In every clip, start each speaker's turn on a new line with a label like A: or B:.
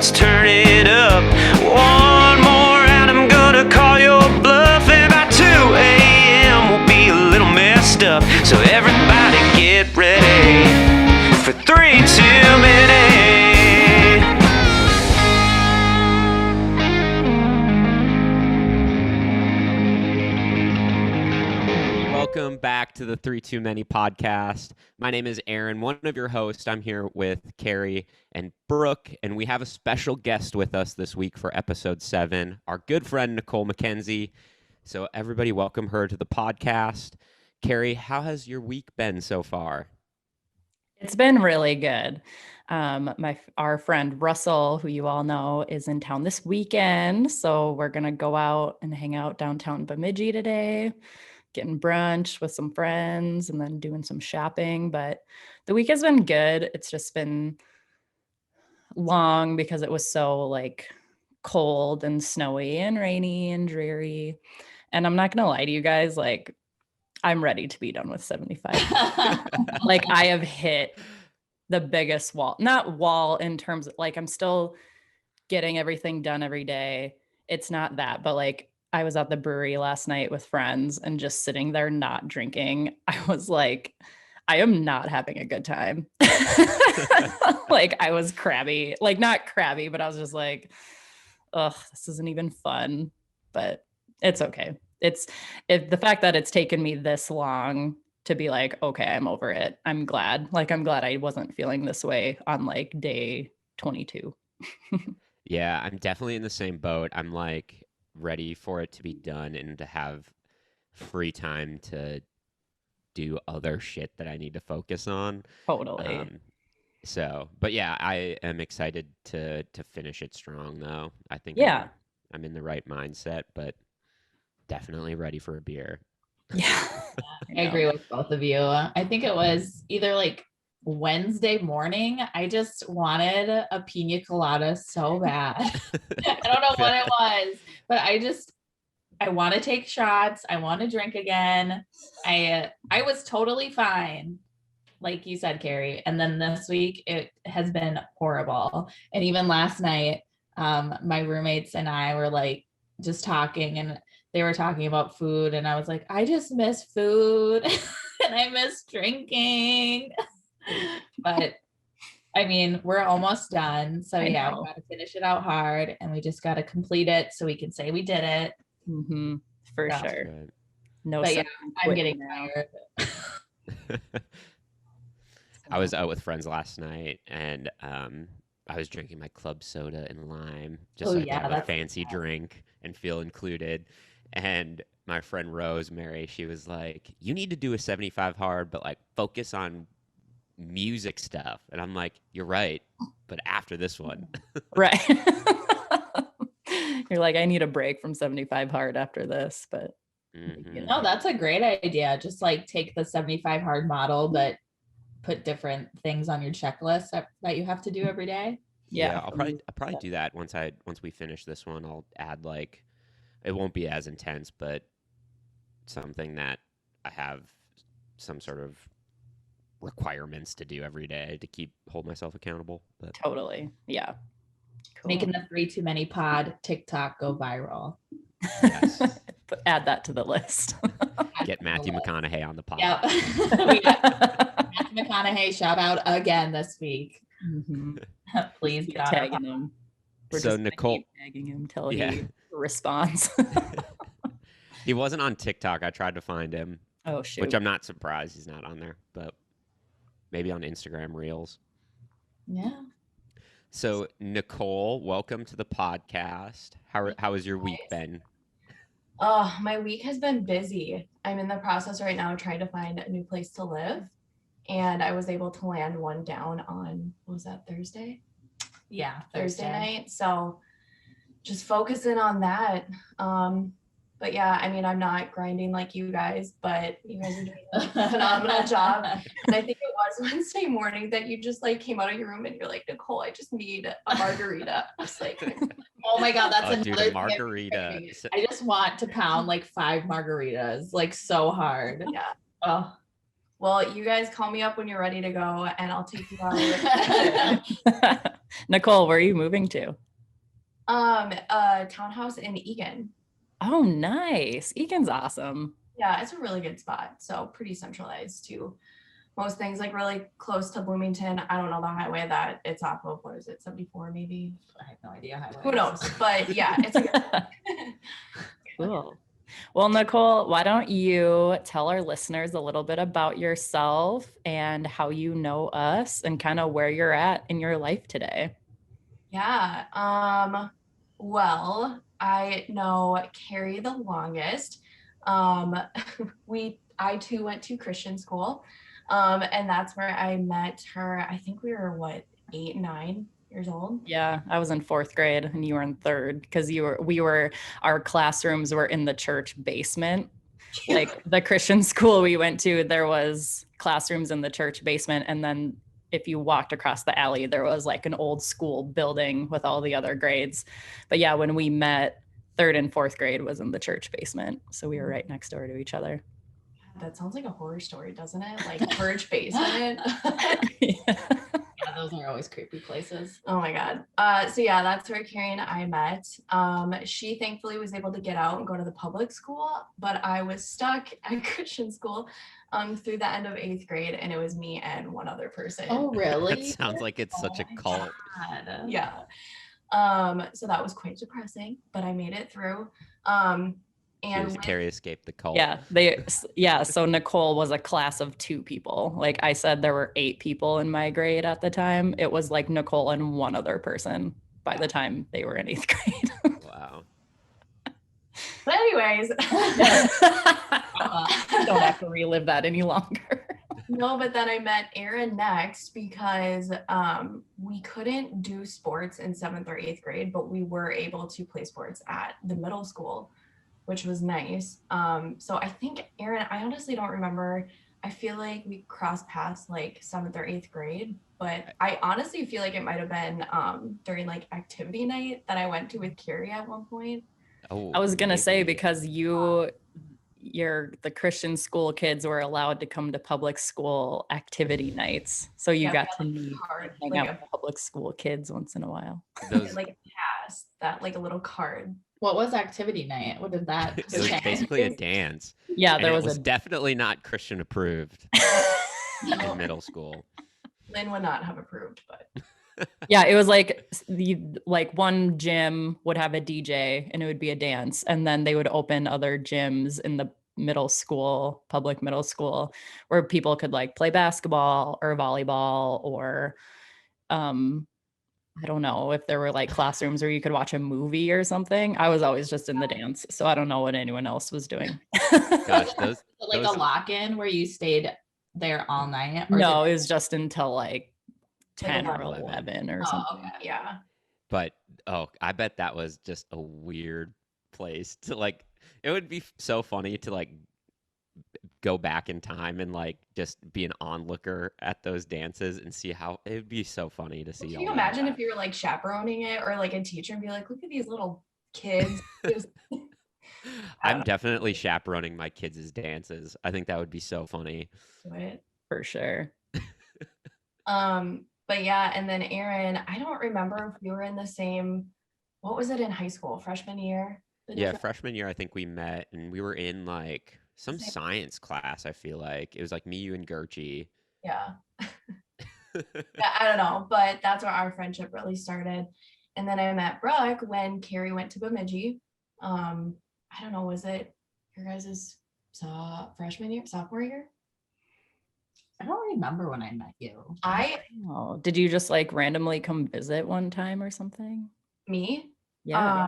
A: let's turn it up. One more round, I'm gonna call your bluff. And by 2 a.m. we'll be a little messed up. So everybody get ready for 3 too many.
B: Welcome back to the 3 Too Many podcast. My name is Aaron, one of your hosts. I'm here with Kari and Brooke, and we have a special guest with us this week for episode 7, our good friend Nicole MacKenzie. So everybody welcome her to the podcast. Kari, how has your week been so far?
C: It's been really good. Our friend Russell, who you all know, is in town this weekend. So we're going to go out and hang out downtown Bemidji today, getting brunch with some friends and then doing some shopping. But the week has been good. It's just been long because it was so cold and snowy and rainy and dreary. And I'm not going to lie to you guys, I'm ready to be done with 75. I have hit the biggest wall, not wall in terms of I'm still getting everything done every day. It's not that, but I was at the brewery last night with friends and just sitting there not drinking. I was like, I am not having a good time. I was crabby, not crabby, but I was just like, ugh, this isn't even fun, but it's okay. It's the fact that it's taken me this long to be like, okay, I'm over it. I'm glad. I'm glad I wasn't feeling this way on day 22.
B: Yeah, I'm definitely in the same boat. I'm ready for it to be done and to have free time to do other shit that I need to focus on.
C: Totally.
B: But yeah, I am excited to finish it strong though. I think I'm in the right mindset, but definitely ready for a beer.
C: Yeah.
D: I agree with both of you. I think it was either Wednesday morning. I just wanted a pina colada so bad. I don't know what it was, but I want to take shots. I want to drink again. I was totally fine, like you said, Kari. And then this week it has been horrible. And even last night, my roommates and I were just talking, and they were talking about food, and I was like, I just miss food and I miss drinking. But I mean, we're almost done. So yeah, we got to finish it out hard, and we just got to complete it so we can say we did it.
C: Mm-hmm. For sure.
B: Right.
C: No,
D: but yeah, I'm getting tired.
B: I was out with friends last night, and I was drinking my club soda and lime just so I could have a fancy drink and feel included. And my friend Rosemary, she was like, you need to do a 75 hard, but focus on music stuff. And I'm like, you're right, but after this one.
C: Right. You're like, I need a break from 75 hard after this, but
D: no, that's a great idea. Just take the 75 hard model, but put different things on your checklist that you have to do every day.
B: Yeah, I'll probably do that once we finish this one. I'll add it won't be as intense, but something that I have some sort of requirements to do every day to hold myself accountable. But
C: totally, yeah.
D: Cool. Making the 3 Too Many pod TikTok go viral.
B: Yes.
C: Add that to the list.
B: Get Matthew McConaughey on the pod.
D: Yep. Matthew McConaughey shout out again this week.
C: Mm-hmm.
D: Please get
C: tagging him. We're
B: so
C: just
B: Nicole
C: tagging him till he responds.
B: He wasn't on TikTok. I tried to find him.
C: Oh shoot!
B: Which I'm not surprised he's not on there, but maybe on Instagram Reels.
D: Yeah.
B: So Nicole, welcome to the podcast. How has your week been?
E: Oh, my week has been busy. I'm in the process right now trying to find a new place to live. And I was able to land one down on, what was that, Thursday?
D: Yeah,
E: Thursday night. So just focusing on that. But yeah, I mean, I'm not grinding like you guys, but you guys are doing a phenomenal job. And I think it was Wednesday morning that you just came out of your room and you're like, Nicole, I just need a margarita. Just
D: oh my God, that's another
B: dude, margarita.
D: I just want to pound 5 margaritas, so hard.
E: Yeah.
D: Oh.
E: Well, you guys call me up when you're ready to go and I'll take you out.
C: Nicole, where are you moving to?
E: A townhouse in Egan.
C: Oh, nice. Egan's awesome.
E: Yeah, it's a really good spot. So pretty centralized to most things, like really close to Bloomington. I don't know the highway that it's off of. What is it? 74 maybe?
D: I have no idea.
E: Who knows? But yeah, it's a
C: Cool. Well, Nicole, why don't you tell our listeners a little bit about yourself and how you know us and kind of where you're at in your life today?
E: Yeah. Well, I know Kari the longest. I too went to Christian school. And that's where I met her. I think we were 8, 9 years old.
C: Yeah, I was in 4th grade and you were in 3rd because our classrooms were in the church basement. Like the Christian school we went to, there was classrooms in the church basement. And then if you walked across the alley, there was like an old school building with all the other grades. But yeah, when we met, 3rd and 4th grade was in the church basement. So we were right next door to each other.
E: That sounds like a horror story, doesn't it? Like church basement.
C: Yeah.
D: Those are always creepy places.
E: Oh my God. So yeah, that's where Kari and I met. She thankfully was able to get out and go to the public school, but I was stuck at Christian school through the end of 8th grade, and it was me and one other person.
D: Oh, really?
B: That sounds like it's such a cult.
D: God.
E: Yeah. So that was quite depressing, but I made it through. And
B: Kari escaped the cult.
C: Yeah. So Nicole was a class of 2 people. Like I said, there were 8 people in my grade at the time. It was like Nicole and one other person by the time they were in 8th grade.
B: Wow.
E: But anyways,
C: don't have to relive that any longer.
E: No, but then I met Aaron next because we couldn't do sports in 7th or 8th grade, but we were able to play sports at the middle school, which was nice. So I think Aaron, I honestly don't remember. I feel like we crossed paths like 7th or 8th grade, but I honestly feel like it might have been during like activity night that I went to with Kari at one point.
B: Oh,
C: I was gonna say because the Christian school kids were allowed to come to public school activity nights, so you got to meet and hang out with public school kids once in a while.
E: Like a pass, that like a little card.
D: What was activity night? What did that?
B: It was basically a dance.
C: Yeah,
B: there was definitely not Christian approved in middle school.
E: Lynn would not have approved, but
C: yeah, it was like one gym would have a DJ and it would be a dance, and then they would open other gyms in the public middle school, where people could like play basketball or volleyball or I don't know if there were like classrooms where you could watch a movie or something. I was always just in the dance, so I don't know what anyone else was doing.
B: Gosh, those
D: a lock-in where you stayed there all night?
C: No, it was just until like 10 or 11 or something.
E: Okay. Yeah.
B: But I bet that was just a weird place to like. It would be so funny to like go back in time and like just be an onlooker at those dances and see how it would be so funny to see.
E: Can you imagine if you were like chaperoning it or like a teacher and be like, look at these little kids.
B: I'm definitely chaperoning my kids' dances. I think that would be so funny.
C: For sure.
E: But yeah, and then Aaron, I don't remember if we were in the same, what was it in high school, freshman year?
B: Yeah, freshman year I think we met and we were in like some science class. I feel like it was like me, you, and Gertrude.
E: Yeah. Yeah, I don't know, but that's where our friendship really started. And then I met Brooke when Kari went to Bemidji. I don't know, was it your guys' freshman year, sophomore year?
D: I don't remember when I met you.
C: Did you just like randomly come visit one time or something?
E: Me?
C: Yeah.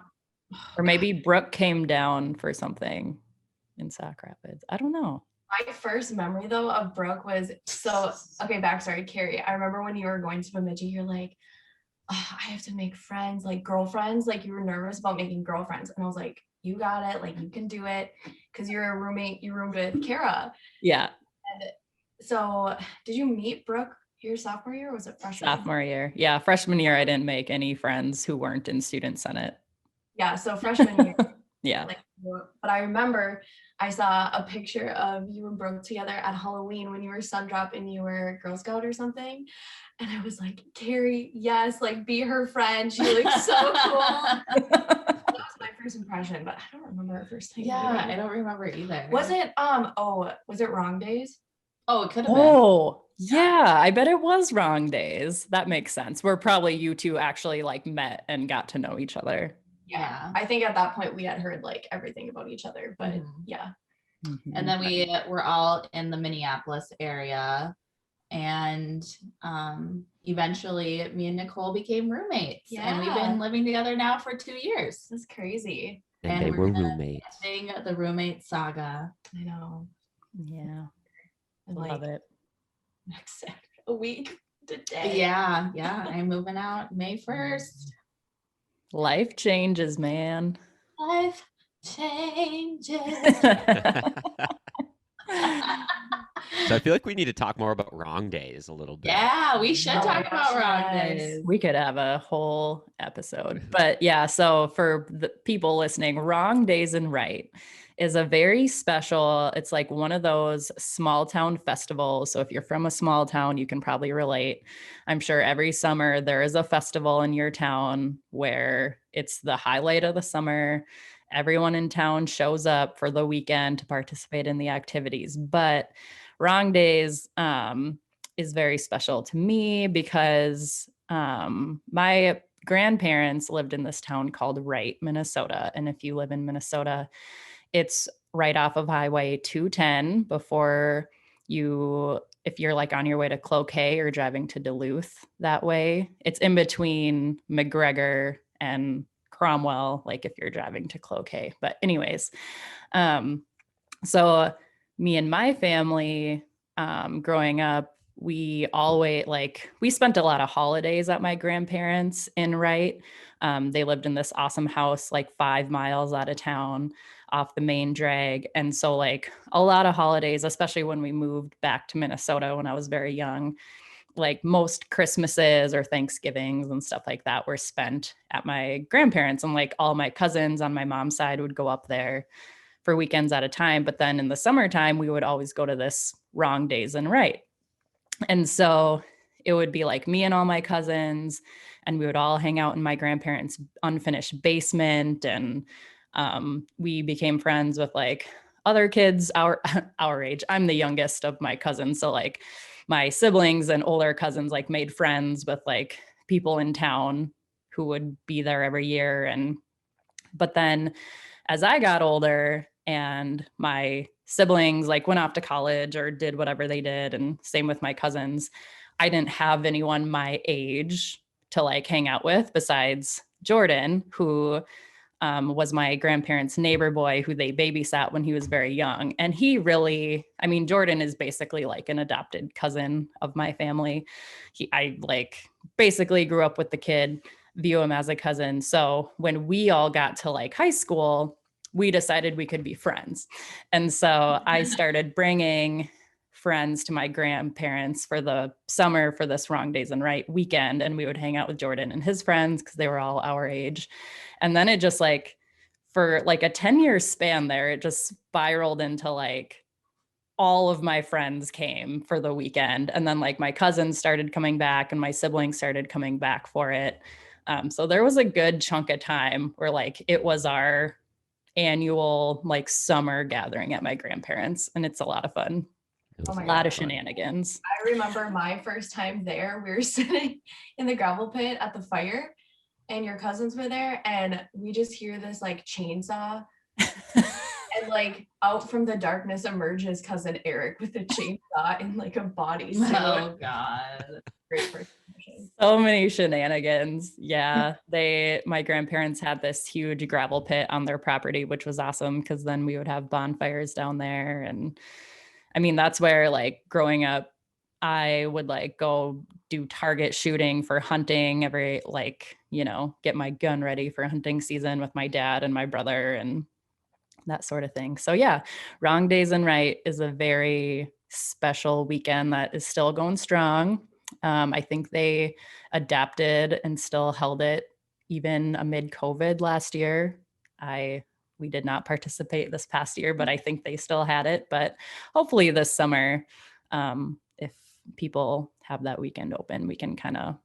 C: Or maybe Brooke came down for something in Sauk Rapids. I don't know.
E: My first memory though of Brooke was backstory, Kari. I remember when you were going to Bemidji, you're like, oh, I have to make friends, like girlfriends. Like you were nervous about making girlfriends. And I was like, you got it. Like you can do it. Cause you're a roommate, you roomed with Kara.
C: Yeah.
E: And so did you meet Brooke your sophomore year or was it freshman?
C: Sophomore year. Yeah. Freshman year, I didn't make any friends who weren't in student senate.
E: Yeah. So freshman year,
C: Yeah.
E: Like, but I remember I saw a picture of you and Brooke together at Halloween when you were Sundrop and you were Girl Scout or something. And I was like, Kari, yes, like be her friend. She looks so cool. That was my first impression, but I don't remember our first time.
D: Yeah, I don't remember either.
E: Was it was it Wrong Days?
D: Oh, it could have been.
C: Oh, yeah. I bet it was Wrong Days. That makes sense. Where probably you two actually like met and got to know each other.
D: Yeah.
E: I think at that point we had heard like everything about each other, but yeah.
D: And then we were all in the Minneapolis area, and eventually me and Nicole became roommates. And we've been living together now for 2 years.
E: That's crazy.
B: And they were roommates.
D: Ending the roommate saga.
E: I know.
C: Yeah. I
E: And
C: love
E: like
C: it.
E: next a week today.
D: Yeah. I'm moving out May 1st.
C: Life changes, man.
D: Life changes.
B: So I feel like we need to talk more about Wrong Days a little bit.
D: Yeah, we should
E: Oh my
D: talk about
E: gosh,
D: Wrong
E: yes.
D: Days.
C: We could have a whole episode. But yeah, so for the people listening, Wrong Days and Wright is a very special, it's like one of those small town festivals. So if you're from a small town, you can probably relate. I'm sure every summer there is a festival in your town where it's the highlight of the summer. Everyone in town shows up for the weekend to participate in the activities. But Wrong Days is very special to me because my grandparents lived in this town called Wright, Minnesota. And if you live in Minnesota, it's right off of Highway 210 before if you're like on your way to Cloquet or driving to Duluth that way. It's in between McGregor and Cromwell, like if you're driving to Cloquet. But anyways, so me and my family growing up, we spent a lot of holidays at my grandparents in Wright. They lived in this awesome house like 5 miles out of town off the main drag. And so like a lot of holidays, especially when we moved back to Minnesota when I was very young, like most Christmases or Thanksgivings and stuff like that were spent at my grandparents, and like all my cousins on my mom's side would go up there for weekends at a time. But then in the summertime, we would always go to this Wrong Days and Wright. And so it would be like me and all my cousins, and we would all hang out in my grandparents' unfinished basement. And we became friends with like other kids our age. I'm the youngest of my cousins. So like my siblings and older cousins like made friends with like people in town who would be there every year. But then as I got older and my siblings like went off to college or did whatever they did, and same with my cousins, I didn't have anyone my age to like hang out with besides Jordan, who was my grandparents' neighbor boy who they babysat when he was very young. And he really, I mean, Jordan is basically like an adopted cousin of my family. I like basically grew up with the kid, view him as a cousin. So when we all got to like high school, we decided we could be friends. And so I started bringing friends to my grandparents for the summer for this Wrong Days and Wright weekend. And we would hang out with Jordan and his friends because they were all our age. And then it just like, for like a 10-year span there, it just spiraled into like all of my friends came for the weekend. And then like my cousins started coming back and my siblings started coming back for it. So there was a good chunk of time where like it was our annual like summer gathering at my grandparents, and it's a lot of fun.
E: Oh my
C: A lot
E: God.
C: of shenanigans.
E: I remember my first time there, we were sitting in the gravel pit at the fire and your cousins were there, and we just hear this like chainsaw and like out from the darkness emerges cousin Eric with a chainsaw in like a bodysuit.
D: Oh God.
E: Great first impression.
C: So many shenanigans. Yeah. My grandparents had this huge gravel pit on their property, which was awesome because then we would have bonfires down there. And I mean, that's where like growing up, I would like go do target shooting for hunting every, like, you know, get my gun ready for hunting season with my dad and my brother and that sort of thing. So yeah, Wrong Days and Wright is a very special weekend that is still going strong. I think they adapted and still held it even amid COVID last year. I we did not participate this past year, but I think they still had it. But hopefully this summer, if people have that weekend open, we can kind of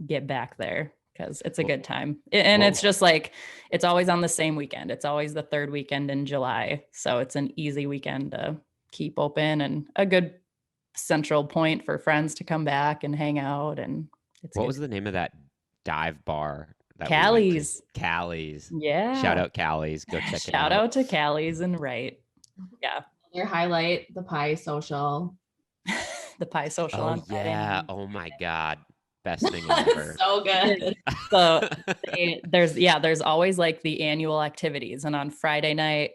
C: get back there because it's a good time. And it's just like, it's always on the same weekend. It's always the third weekend in July. So it's an easy weekend to keep open and a good central point for friends to come back and hang out. And it's
B: what was the name of that dive bar?
C: Callie's.
B: Callie's.
C: Yeah.
B: Shout out Callie's. Go check it out.
C: Shout out to Callie's and Wright. Yeah.
D: Your highlight, the pie social.
C: The pie social.
B: Oh yeah. Oh my God. Best thing ever.
D: So good.
C: So there's always like the annual activities, and on Friday night,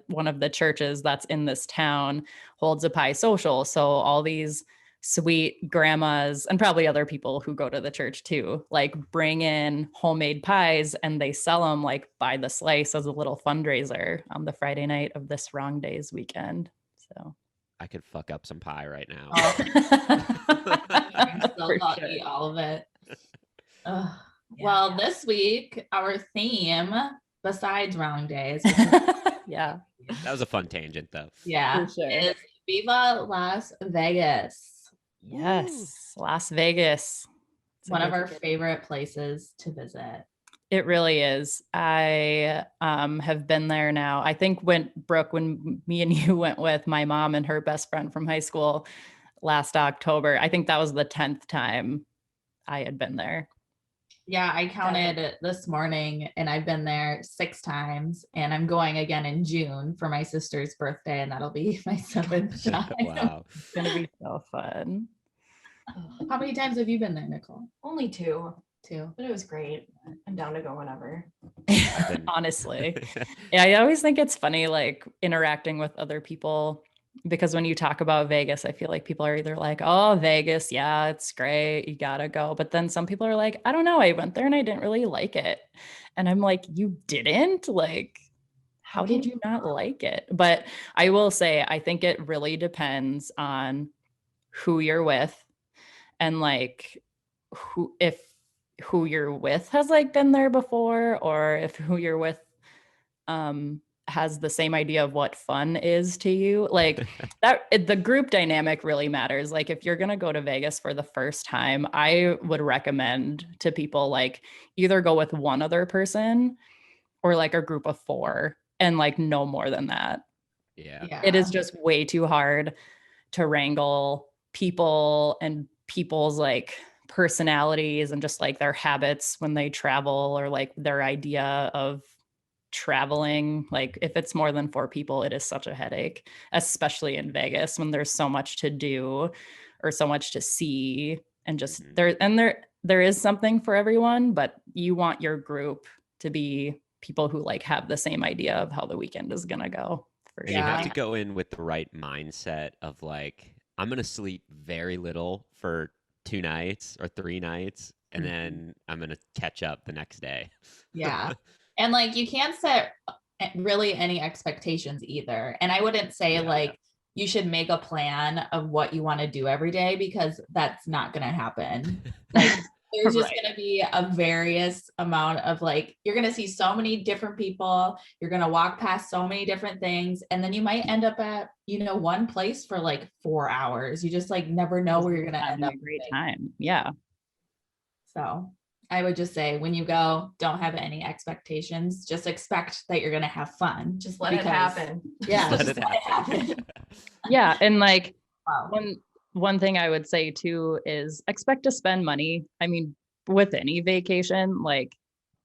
C: one of the churches that's in this town holds a pie social. So all these sweet grandmas and probably other people who go to the church too, like bring in homemade pies and they sell them like by the slice as a little fundraiser on the Friday night of this Wrong Days weekend. So
B: I could fuck up some pie right now.
D: Eat all of it. Well, this week, our theme, besides Wrong Days,
C: yeah,
B: that was a fun tangent though.
D: Yeah,
C: sure.
D: is Viva Las Vegas.
C: Yes, Las Vegas.
D: It's one of our favorite places to visit.
C: It really is. I have been there now. I think when me and you went with my mom and her best friend from high school last October, I think that was the 10th time I had been there.
D: Yeah, I counted this morning and I've been there 6 times, and I'm going again in June for my sister's birthday, and that'll be my 7th time.
B: Wow.
C: It's going to be so fun.
D: How many times have you been there, Nicole?
E: Only 2.
D: 2.
E: But it was great. I'm down to go whenever.
C: Honestly. Yeah, I always think it's funny, like interacting with other people, because when you talk about Vegas, I feel like people are either like, oh, Vegas, yeah, it's great, you gotta go. But then some people are like, I don't know, I went there and I didn't really like it. And I'm like, you didn't? Like, how did you not like it? But I will say, I think it really depends on who you're with, and like who you're with has like been there before, or if who you're with has the same idea of what fun is to you. Like the group dynamic really matters. Like if you're going to go to Vegas for the first time, I would recommend to people like either go with one other person or like a group of 4, and like no more than that.
B: Yeah.
C: It is just way too hard to wrangle people and people's like personalities and just like their habits when they travel, or like their idea of traveling. Like if it's more than 4 people, it is such a headache, especially in Vegas when there's so much to do or so much to see, and just there is something for everyone, but you want your group to be people who like have the same idea of how the weekend is gonna go.
B: And you have to go in with the right mindset of like, I'm gonna sleep very little for 2 nights or 3 nights, and then I'm gonna catch up the next day.
D: Yeah. And like you can't set really any expectations either. And I wouldn't say like you should make a plan of what you want to do every day, because that's not going to happen. Like there's just going to be a various amount of like, you're going to see so many different people, you're going to walk past so many different things, and then you might end up at, one place for like 4 hours. You just like never know where you're going to end up.
C: A great time. Yeah.
D: So I would just say when you go, don't have any expectations. Just expect that you're going to have fun.
E: Just let it happen.
D: Yeah.
B: Let it happen.
C: Yeah. And like one thing I would say too is expect to spend money. I mean, with any vacation, like,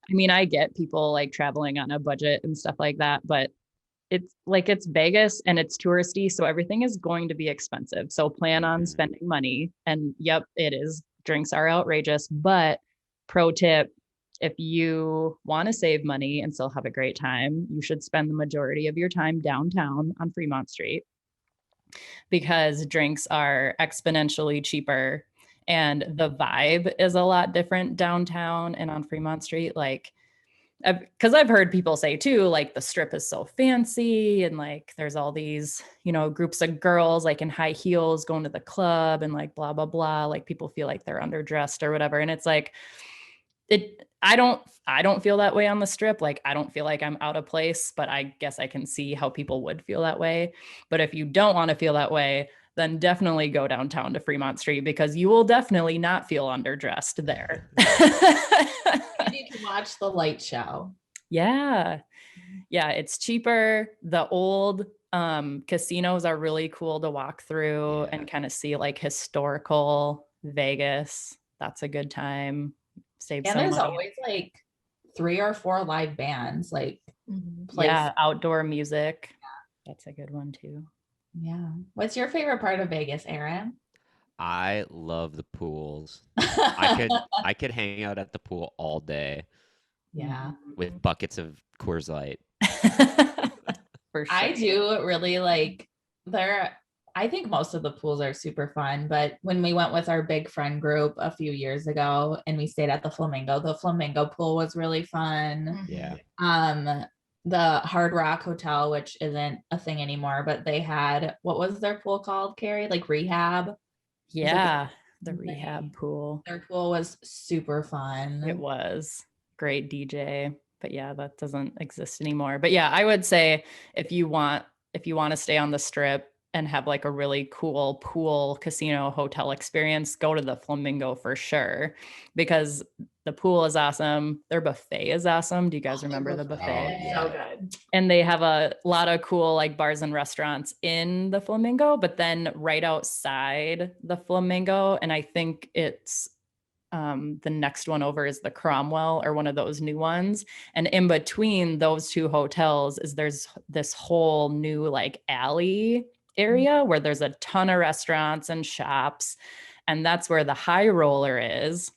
C: I mean, I get people like traveling on a budget and stuff like that, but it's Vegas and it's touristy. So everything is going to be expensive. So plan on spending money. And yep, it is. Drinks are outrageous, but pro tip, if you want to save money and still have a great time, you should spend the majority of your time downtown on Fremont Street, because drinks are exponentially cheaper and the vibe is a lot different downtown and on Fremont Street. Like, because I've heard people say too, like the strip is so fancy and like there's all these, groups of girls like in high heels going to the club and like blah, blah, blah. Like people feel like they're underdressed or whatever. And it's like, I don't feel that way on the Strip. Like, I don't feel like I'm out of place, but I guess I can see how people would feel that way. But if you don't want to feel that way, then definitely go downtown to Fremont Street, because you will definitely not feel underdressed there.
D: And you can watch the light show.
C: Yeah. Yeah, it's cheaper. The old casinos are really cool to walk through and kind of see like historical Vegas. That's a good time. Save
D: And
C: some
D: there's
C: money.
D: always like 3 or 4 live bands, like
C: Yeah, outdoor music. That's a good one too.
D: Yeah. What's your favorite part of Vegas, Aaron?
B: I love the pools. I could hang out at the pool all day
D: Yeah.
B: with buckets of Coors Light.
C: For sure.
D: I do really like I think most of the pools are super fun, but when we went with our big friend group a few years ago and we stayed at the Flamingo pool was really fun.
B: Yeah.
D: The Hard Rock Hotel, which isn't a thing anymore, but they had, what was their pool called, Kari? Like rehab?
C: Yeah, the rehab pool.
D: Their pool was super fun.
C: It was great DJ, but yeah, that doesn't exist anymore. But yeah, I would say if you want to stay on the Strip and have like a really cool pool casino hotel experience, go to the Flamingo for sure, because the pool is awesome. Their buffet is awesome. Do you guys remember the buffet?
E: So good.
C: And they have a lot of cool like bars and restaurants in the Flamingo, but then right outside the Flamingo, and I think it's the next one over is the Cromwell, or one of those new ones. And in between those two hotels there's this whole new like alley area where there's a ton of restaurants and shops. And that's where the High Roller is,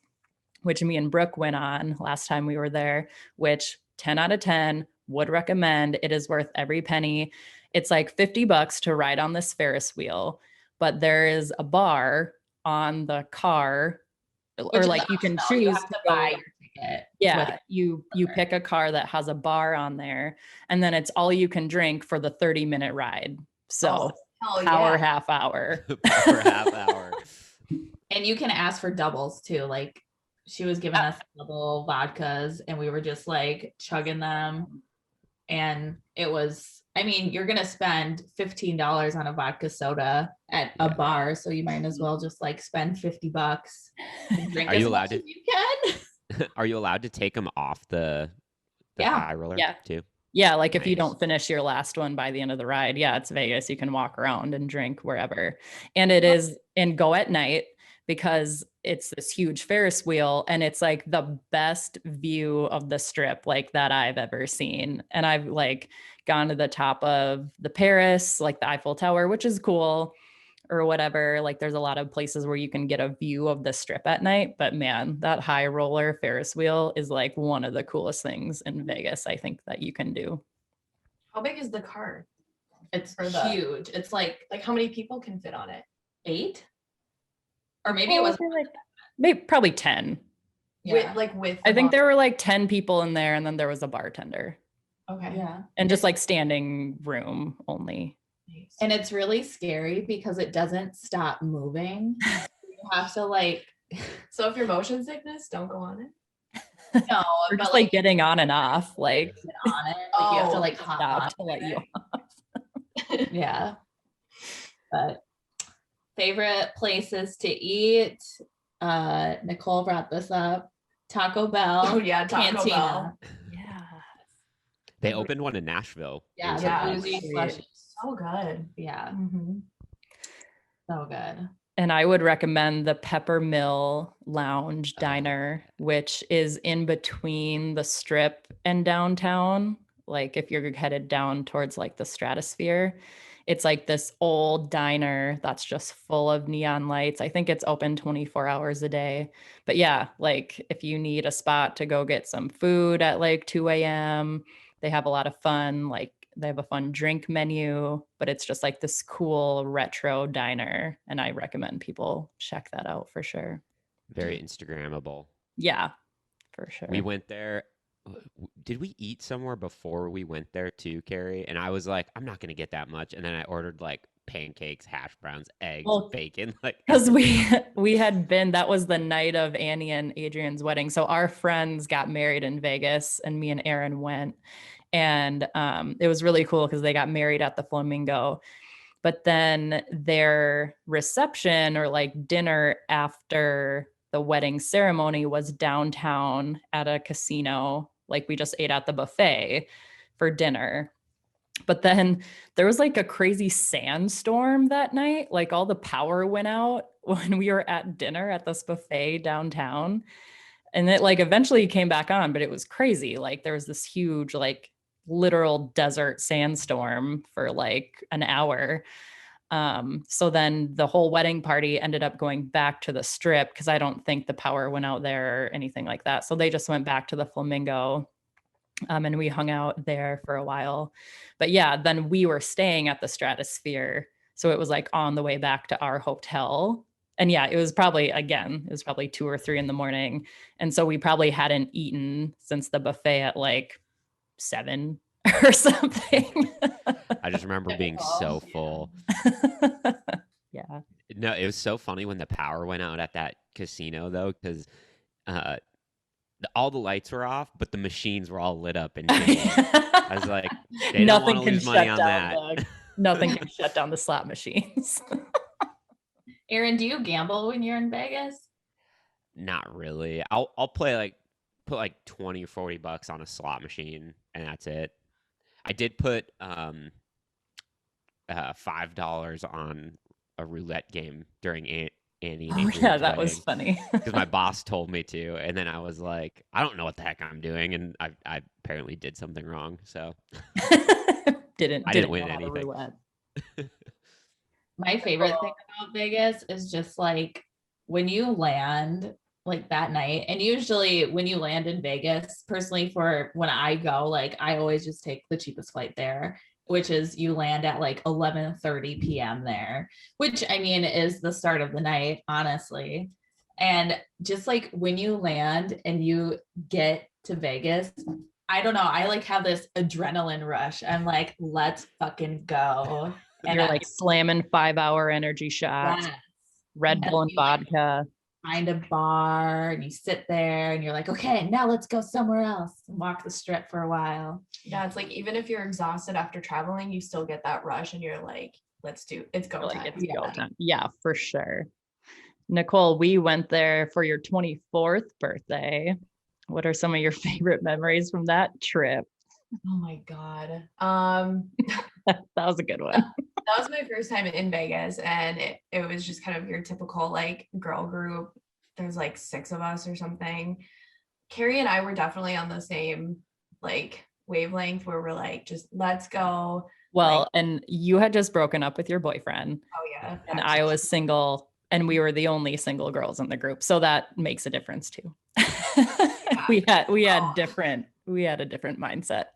C: which me and Brooke went on last time we were there, which 10 out of 10 would recommend. It is worth every penny. It's like $50 to ride on this Ferris wheel, but there is a bar on the car, or like you can choose
D: you have to buy your ticket.
C: Yeah, you pick a car that has a bar on there, and then it's all you can drink for the 30-minute ride. So power half hour.
B: Power half hour.
D: And you can ask for doubles too. Like she was giving us double vodkas and we were just like chugging them. And it was, I mean, you're going to spend $15 on a vodka soda at a bar. So you might as well just like spend $50 and drink as much as you can.
B: Are you allowed to take them off the High Roller too?
C: Yeah, like if you don't finish your last one by the end of the ride, it's Vegas. You can walk around and drink wherever. And it is, and go at night, because it's this huge Ferris wheel and it's like the best view of the Strip like that I've ever seen. And I've like gone to the top of the Paris, like the Eiffel Tower, which is cool, or whatever. Like there's a lot of places where you can get a view of the Strip at night, but man, that High Roller Ferris wheel is like one of the coolest things in Vegas, I think, that you can do.
E: How big is the car?
D: It's huge. It's like
E: how many people can fit on it?
D: 8? Or maybe it was
C: maybe probably 10.
D: Yeah.
E: With
C: I think there were like 10 people in there, and then there was a bartender.
E: Okay.
D: Yeah.
C: And just like standing room only.
D: And it's really scary because it doesn't stop moving. You have to like.
E: So if you're motion sickness, don't go on it.
D: No,
C: or just like getting on and off, like
D: on it. Like you have to like hop
C: stop
D: on
C: to let you off.
D: Yeah. But favorite places to eat. Nicole brought this up. Taco Bell.
E: Oh yeah, Taco
D: Cantina.
E: Bell.
C: Yeah.
B: They opened one in Nashville.
D: Yeah,
E: Yeah,
D: the bougie slushies.
E: So good.
D: Yeah,
E: Mm-hmm.
D: so good.
C: And I would recommend the Peppermill Lounge Diner, which is in between the Strip and downtown. Like if you're headed down towards like the Stratosphere, it's like this old diner that's just full of neon lights. I think it's open 24 hours a day. But yeah, like if you need a spot to go get some food at like 2 a.m., they have a lot of fun. Like they have a fun drink menu, but it's just like this cool retro diner. And I recommend people check that out for sure.
B: Very Instagrammable.
C: Yeah, for sure.
B: We went there. Did we eat somewhere before we went there too, Kari? And I was like, I'm not going to get that much. And then I ordered like pancakes, hash browns, eggs,
C: Well,
B: bacon. Like,
C: because we had been, that was the night of Annie and Adrian's wedding. So our friends got married in Vegas and me and Aaron went. And it was really cool because they got married at the Flamingo. But then their reception or like dinner after the wedding ceremony was downtown at a casino. Like we just ate at the buffet for dinner. But then there was like a crazy sandstorm that night. Like all the power went out when we were at dinner at this buffet downtown. And it like eventually came back on, but it was crazy. Like there was this huge, like literal desert sandstorm for like an hour. So then the whole wedding party ended up going back to the Strip because I don't think the power went out there or anything like that. So they just went back to the Flamingo. And we hung out there for a while. But yeah, then we were staying at the Stratosphere. So it was like on the way back to our hotel. And yeah, it was probably 2 or 3 in the morning. And so we probably hadn't eaten since the buffet at like 7 or something.
B: I just remember being so full.
C: Yeah.
B: No, it was so funny when the power went out at that casino though, because all the lights were off, but the machines were all lit up and I was like, they don't want to lose money on that.
C: Nothing can shut down the slot machines.
D: Aaron, do you gamble when you're in Vegas?
B: Not really. I'll play put like 20 or 40 bucks on a slot machine and that's it. I did put $5 on a roulette game during Annie and Adrian's
C: Yeah, that
B: wedding,
C: was funny.
B: because my boss told me to, and then I was like, I don't know what the heck I'm doing, and I apparently did something wrong, so
C: didn't
B: win
C: know how to
B: anything.
C: roulette.
D: My favorite thing about Vegas is just like when you land like that night, and usually when you land in Vegas, personally for when I go, like I always just take the cheapest flight there, which is you land at like 11:30 p.m. there, which I mean is the start of the night, honestly. And just like when you land and you get to Vegas, I don't know, I like have this adrenaline rush. I'm like, let's fucking go.
C: And you're like slamming 5-hour energy shots,
D: yes.
C: Red Bull and vodka.
D: Find a bar and you sit there and you're like, okay, now let's go somewhere else and walk the Strip for a while.
E: Yeah, it's like even if you're exhausted after traveling, you still get that rush and you're like, it's go time.
C: It's go time. Yeah, for sure. Nicole, we went there for your 24th birthday. What are some of your favorite memories from that trip?
E: Oh my God.
C: That was a good one.
E: That was my first time in Vegas, and it was just kind of your typical like girl group. There's like 6 of us or something. Kari and I were definitely on the same like wavelength where we're like, just let's go.
C: Well,
E: like,
C: and you had just broken up with your boyfriend.
E: Oh yeah.
C: And I was single, and we were the only single girls in the group. So that makes a difference too. We had a different mindset.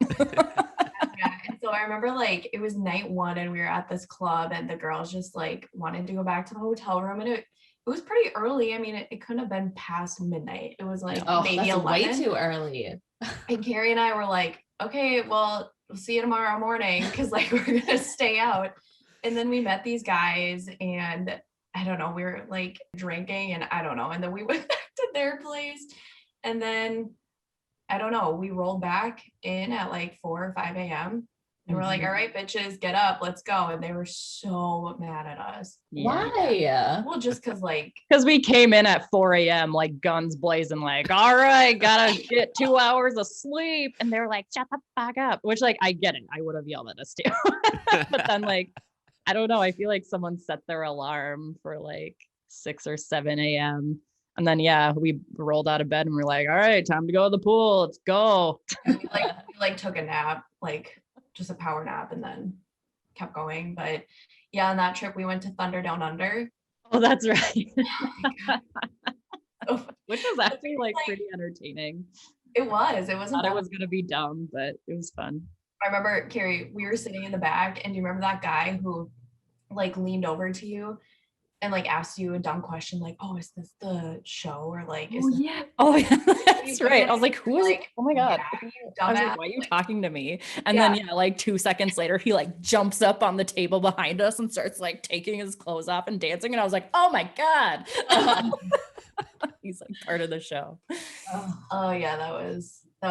E: Yeah. And so I remember like it was night 1 and we were at this club and the girls just like wanted to go back to the hotel room, and it was pretty early. I mean, it couldn't have been past midnight. It was like maybe 11.
D: Way too early.
E: And Kari and I were like, okay, well, we'll see you tomorrow morning because like we're gonna stay out. And then we met these guys and I don't know, we were like drinking and I don't know. And then we went back to their place. And then I don't know, we rolled back in at like 4 or 5 a.m. And we're like, all right, bitches, get up, let's go. And they were so mad at us.
D: Why?
E: Well, just because
C: we came in at 4 a.m. like guns blazing, like, all right, gotta get 2 hours of sleep. And they were like, shut the fuck up. Which like, I get it. I would have yelled at us too. But then like, I don't know. I feel like someone set their alarm for like 6 or 7 a.m. And then, yeah, we rolled out of bed and we're like, all right, time to go to the pool. Let's go.
E: we took a nap, like just a power nap, and then kept going. But yeah, on that trip, we went to Thunder Down Under.
C: Oh, that's right.
E: Oh
C: Which was actually like pretty entertaining.
E: It wasn't.
C: I thought it was going to be dumb, but it was fun.
E: I remember, Kari, we were sitting in the back, and do you remember that guy who like leaned over to you and like asks you a dumb question like, oh, is this the show, or like, is
C: Oh
E: this
C: yeah. Oh yeah. That's right. I was like, who is
E: like,
C: oh my God.
E: yeah, you
C: I was
E: dumbass.
C: like, why are you talking to me? And then yeah, like 2 seconds later, he like jumps up on the table behind us and starts like taking his clothes off and dancing. And I was like, oh my God. He's like part of the show.
E: Oh yeah, that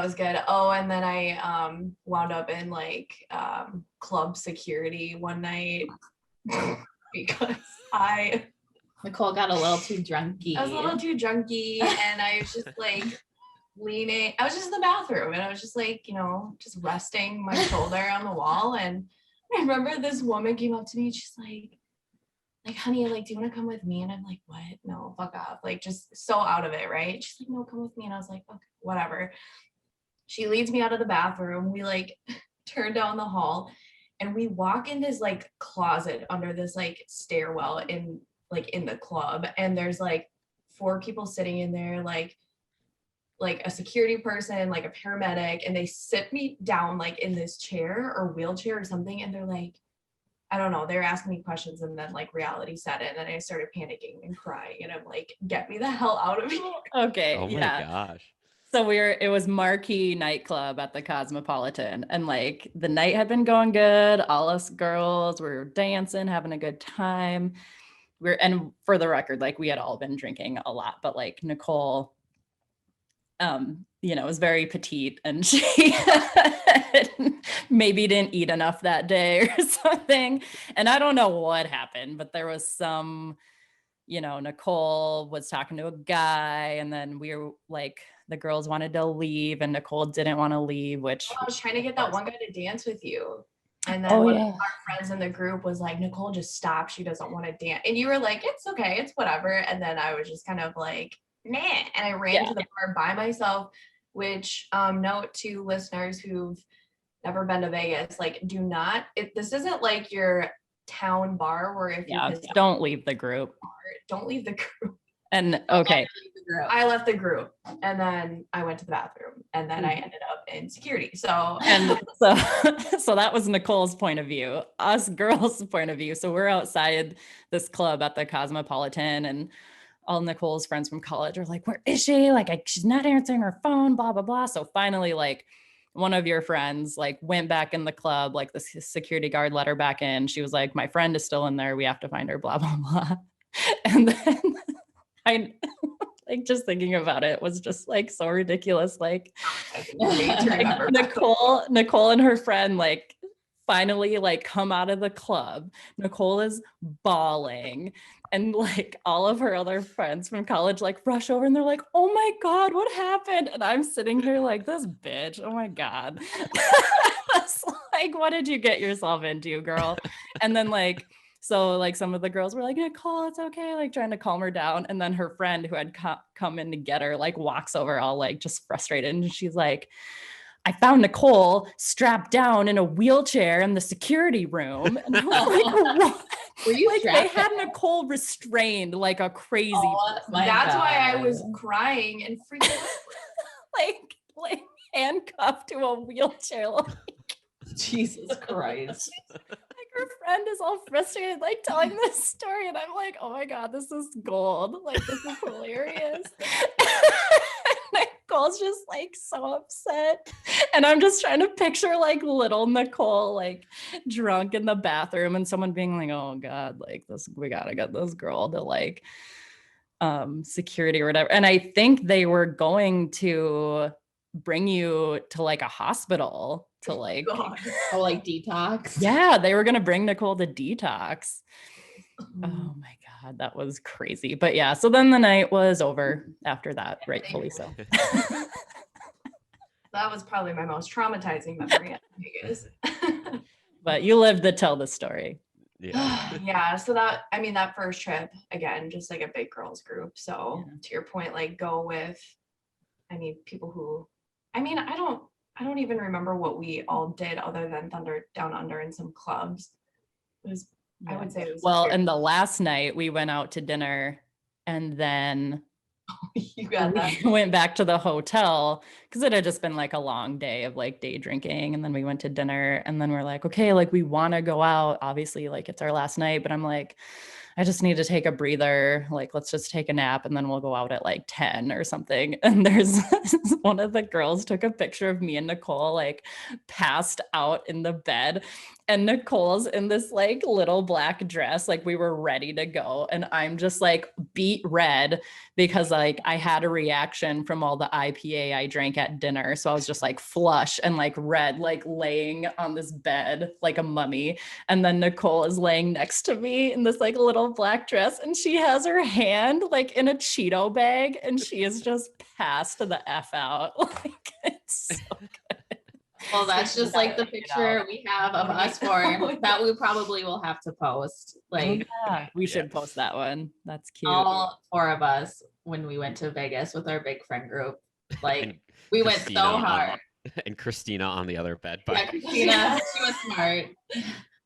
E: was good. Oh, and then I wound up in like club security one night because
D: Nicole got a little too drunky.
E: I was a little too drunky, and I was just like leaning. I was just in the bathroom, and I was just like, just resting my shoulder on the wall. And I remember this woman came up to me, and she's like, honey, like, do you want to come with me? And I'm like, what? No, fuck off. Like, just so out of it, right? She's like, no, come with me. And I was like, okay, whatever. She leads me out of the bathroom. We like turn down the hall, and we walk in this like closet under this like stairwell in the club. And there's like 4 people sitting in there, like a security person, like a paramedic, and they sit me down like in this chair or wheelchair or something. And they're like, I don't know, they're asking me questions, and then like reality set in, and I started panicking and crying, and I'm like, get me the hell out of here.
C: Okay.
B: Oh my gosh.
C: So it was Marquee nightclub at the Cosmopolitan, and like the night had been going good. All us girls were dancing, having a good time. And for the record, like we had all been drinking a lot, but like Nicole, was very petite, and she maybe didn't eat enough that day or something. And I don't know what happened, but there was some, Nicole was talking to a guy, and then we were like, the girls wanted to leave and Nicole didn't want to leave, which
E: I was trying to get that one guy to dance with you. And then one of our friends in the group was like, Nicole, just stop. She doesn't want to dance. And you were like, it's okay, it's whatever. And then I was just kind of like, nah. And I ran to the bar by myself, which note to listeners who've never been to Vegas, like this isn't like your town bar where if you
C: don't leave the group.
E: Don't leave the group.
C: And okay.
E: I left the group, and then I went to the bathroom, and then I ended up in security. So
C: so that was Nicole's point of view, us girls' point of view. So we're outside this club at the Cosmopolitan, and all Nicole's friends from college are like, where is she? Like, she's not answering her phone, blah, blah, blah. So finally, like, one of your friends like went back in the club, like the security guard let her back in. She was like, my friend is still in there. We have to find her, blah, blah, blah. And then I like just thinking about it was just like so ridiculous. Like Nicole and her friend like finally like come out of the club. Nicole is bawling, and like all of her other friends from college like rush over and they're like, oh my God, what happened? And I'm sitting here like, this bitch, oh my God. It's like, what did you get yourself into, girl? And then like, so like some of the girls were like, Nicole, it's okay, like trying to calm her down. And then her friend who had come in to get her like walks over all like just frustrated. And she's like, I found Nicole strapped down in a wheelchair in the security room. And I was like, what?
D: Were you
C: like they had Nicole restrained like a crazy person.
E: That's why I was crying and freaking out.
C: like handcuffed to a wheelchair. Like,
D: Jesus Christ.
C: Like her friend is all frustrated, like telling this story, and I'm like, oh my God, this is gold. Like, this is hilarious. Nicole's just like so upset. And I'm just trying to picture like little Nicole like drunk in the bathroom and someone being like, oh God, like we gotta get this girl to like security or whatever. And I think they were going to bring you to like a hospital to like
D: like detox.
C: Yeah, they were gonna bring Nicole to detox. Oh my God, that was crazy. But yeah, so then the night was over after that, rightfully so.
E: That was probably my most traumatizing memory at Vegas.
C: But you lived to tell the story.
E: Yeah. So that first trip, again, just like a big girls group. So to your point, like go with, people who, I don't even remember what we all did other than Thunder Down Under and some clubs. It was, I would say it was.
C: Well, and the last night we went out to dinner, and then
E: you got that.
C: We went back to the hotel because it had just been like a long day of like day drinking. And then we went to dinner, and then we're like, okay, like we want to go out. Obviously, like it's our last night, but I'm like, I just need to take a breather. Like, let's just take a nap and then we'll go out at like 10 or something. And there's one of the girls took a picture of me and Nicole like passed out in the bed. And Nicole's in this like little black dress, like we were ready to go. And I'm just like beet red because like I had a reaction from all the IPA I drank at dinner. So I was just like flush and like red, like laying on this bed like a mummy. And then Nicole is laying next to me in this like little black dress and she has her hand like in a Cheeto bag and she is just passed the F out. Like it's so good.
D: Well, that's just like the picture we have of us four that we probably will have to post. Like,
C: we should post that one. That's cute.
D: all four of us when we went to Vegas with our big friend group. Like,
B: And
D: we went
B: Christina
D: so hard.
B: and Christina on the other bed.
D: Yeah, Christina, she was smart.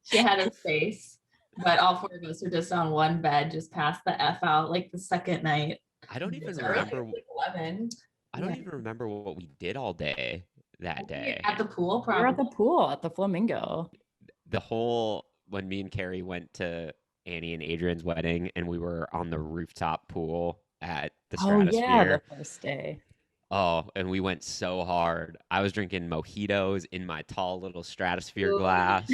D: She had her space. But all four of us were just on one bed, just passed the F out like the second night.
B: I don't even
E: Sorry,
B: remember.
E: like 11.
B: I don't even remember what we did all day that day.
D: At the pool,
C: We were
D: probably.
C: at the pool at the Flamingo.
B: The whole when me and Kari went to Annie and Adrian's wedding, and we were on the rooftop pool at the Stratosphere.
C: Oh yeah, the first day.
B: Oh, and we went so hard. I was drinking mojitos in my tall little Stratosphere
D: Ooh.
B: glass,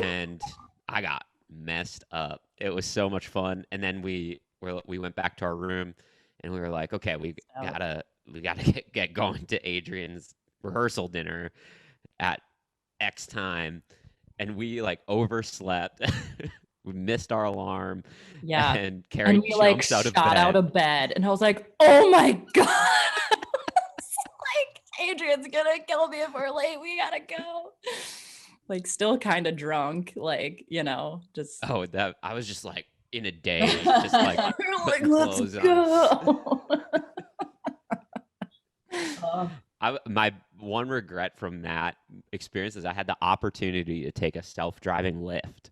B: and I got messed up. It was so much fun. And then we went back to our room, and we were like, okay, we gotta get going to Adrian's rehearsal dinner at X time, and we like overslept. We missed our alarm.
C: Yeah.
B: And Kari
C: And we like
B: jumps
C: shot out of bed and I was like, oh my God. It's like Adrian's gonna kill me if we're late. We gotta go. Like still kind of drunk, like, you know, just
B: that I was just like in a daze, just like
C: we're like,
B: putting
C: let's
B: clothes on.
C: go.
B: My one regret from that experience is I had the opportunity to take a self-driving lift,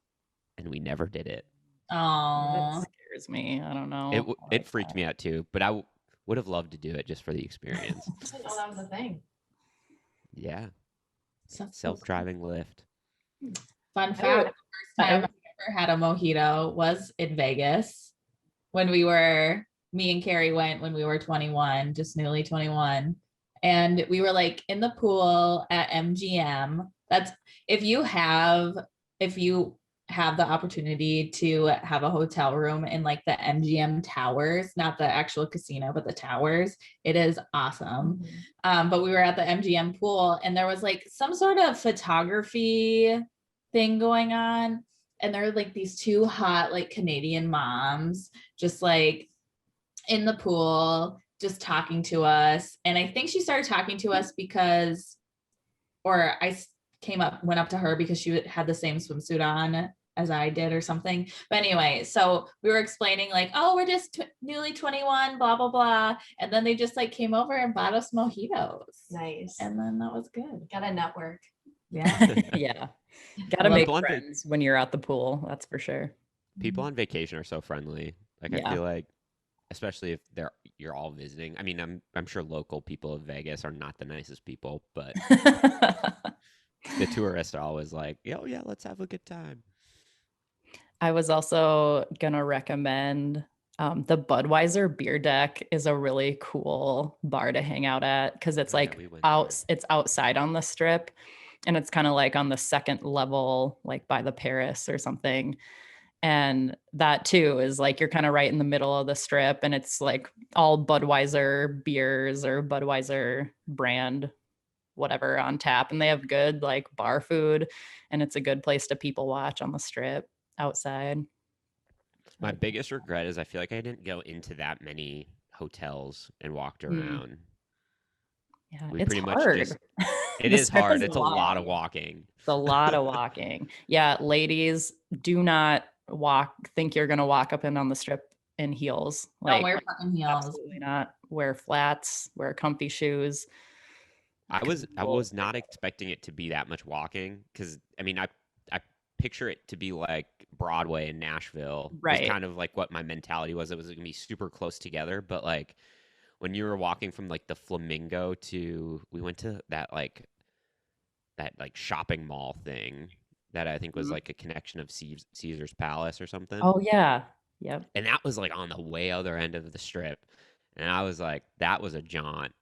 B: and we never did it.
D: Oh,
C: That scares me. I don't know.
B: It freaked me out too, but I would have loved to do it just for the experience.
E: I didn't know that was a thing.
B: Yeah,
D: sounds so
B: self-driving lift.
D: cool. Fun
C: I
D: fact: the
C: would-
D: first time I ever had a mojito was in Vegas when me and Kari went when we were 21, just newly 21. And we were like in the pool at MGM. That's if you have the opportunity to have a hotel room in like the MGM towers, not the actual casino, but the towers, it is awesome. But we were at the MGM pool and there was like some sort of photography thing going on. And there were like these two hot like Canadian moms just like in the pool, just talking to us. And I think she started talking to us went up to her because she had the same swimsuit on as I did or something. But anyway, so we were explaining like, oh, we're just newly 21, blah, blah, blah. And then they just like came over and bought us mojitos.
E: Nice.
D: And then that was good.
E: Got a network.
D: Yeah.
C: Yeah. Gotta
B: Well,
C: make
B: blunt-
C: friends when you're at the pool. That's for sure.
B: People on vacation are so friendly. Like I
C: Yeah.
B: feel like, especially if you're all visiting. I mean, I'm sure local people of Vegas are not the nicest people, but the tourists are always like, oh yeah, let's have a good time.
C: I was also gonna recommend the Budweiser beer deck is a really cool bar to hang out at because it's
B: Oh, yeah,
C: like
B: we went there.
C: it's outside on the strip and it's kind of like on the second level, like by the Paris or something. And that too is like you're kind of right in the middle of the strip and it's like all Budweiser beers or Budweiser brand whatever on tap and they have good like bar food and it's a good place to people watch on the strip outside.
B: My biggest regret is I feel like I didn't go into that many hotels and walked around.
C: Yeah,
B: We
C: it's
B: pretty much
C: hard.
B: just it
C: The
B: is
C: strip
B: hard.
C: is
B: It's a lot of
C: long.
B: walking.
C: It's a lot of walking. Yeah, ladies, do not think you're gonna walk up and down the strip in heels.
D: Don't wear fucking heels.
C: absolutely not. Wear flats, wear comfy shoes.
B: I was not expecting it to be that much walking because I mean I picture it to be like Broadway in Nashville.
C: Right.
B: Was kind of like what my mentality was. It was gonna be super close together, but like when you were walking from like the Flamingo we went to that like shopping mall thing that I think was
C: Mhm.
B: like a connection of Caesar's Palace or something.
C: Oh yeah. Yep.
B: And that was like on the way other end of the strip. And I was like, that was a jaunt.